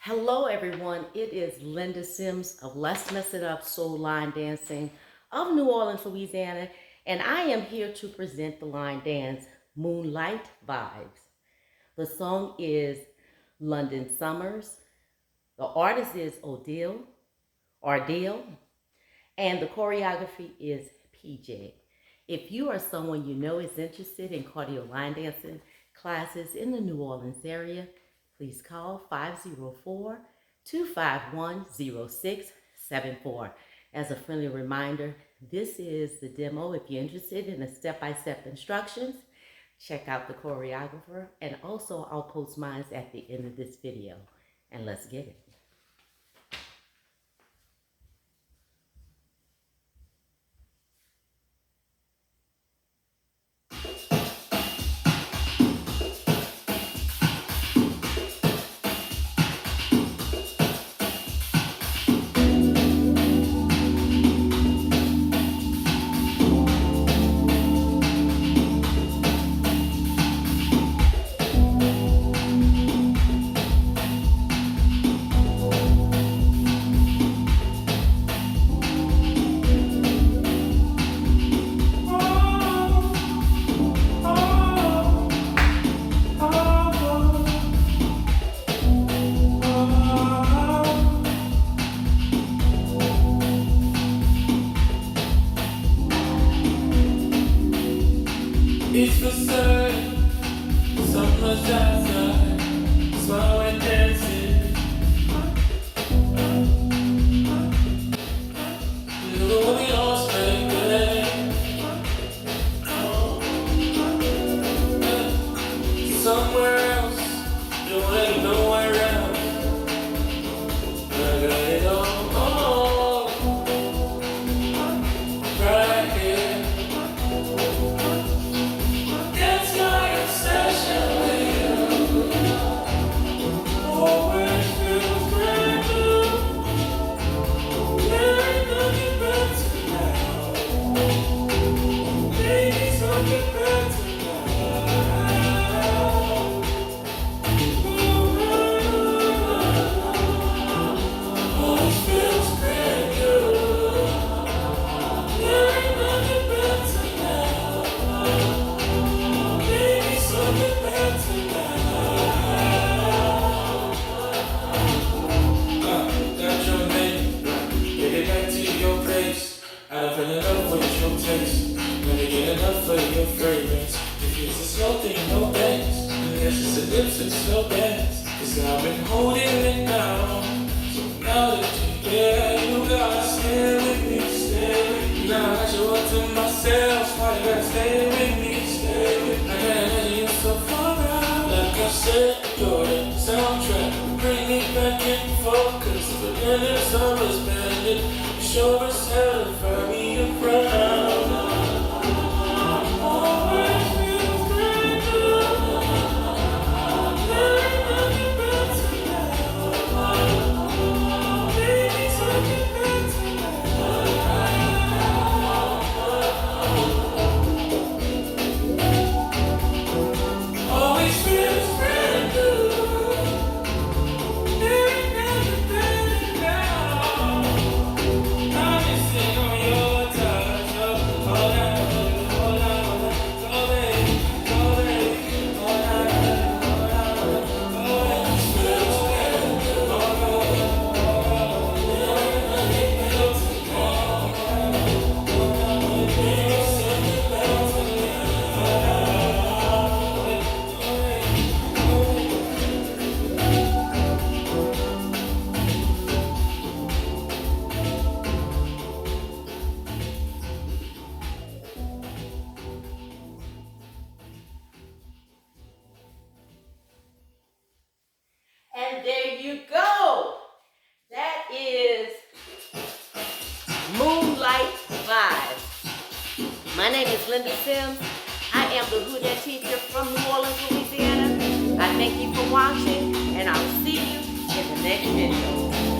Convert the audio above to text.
Hello everyone, it is Linda Sims of Let's Mess It Up Soul Line Dancing of New Orleans, Louisiana, and I am here to present the line dance Moonlight Vibes. The song is London Summers. The artist is ODEAL, and the choreography is PEEJAY. If you are someone you know is interested in cardio line dancing classes in the New Orleans area, please call 504-251-0674. As a friendly reminder, this is the demo. If you're interested in the step-by-step instructions, check out the choreographer, and also I'll post mine at the end of this video. And let's get it. It's for certain, summer's outside, that's why we're dancing. Look, we all spend the day. Somewhere else, you ain't nowhere else. I got it all, right here. That's my obsession with you. Always feels brand new. There ain't nothing better now. Baby, something better now. Always feels brand new. There ain't nothing better now. Baby, something better now. Got your name, get it back to your place. I've had enough with your taste. Never get enough of your fragrance. If it's a slow thing, no thanks. Unless it's a lips and slow dance. Cause I've been holding it down. So now that you're here, you gotta stay with me, stay with me. Now I got you all to myself. Why you gotta stay with me, stay with me. I can't imagine you so far out. Like I said, you're the soundtrack. Bring me back in focus. But then it's summer's bandit. You sure as hell if I be around. Always feels brand new. There ain't nothing better now. Baby, something better now. Always feels brand new. There ain't nothing better now. I'm missing on your touch. All that, go baby, all that, always feels brand new. And there you go. That is Moonlight Vibes. My name is Linda Sims. I am the Hoodoo teacher from New Orleans, Louisiana. I thank you for watching, and I'll see you in the next video.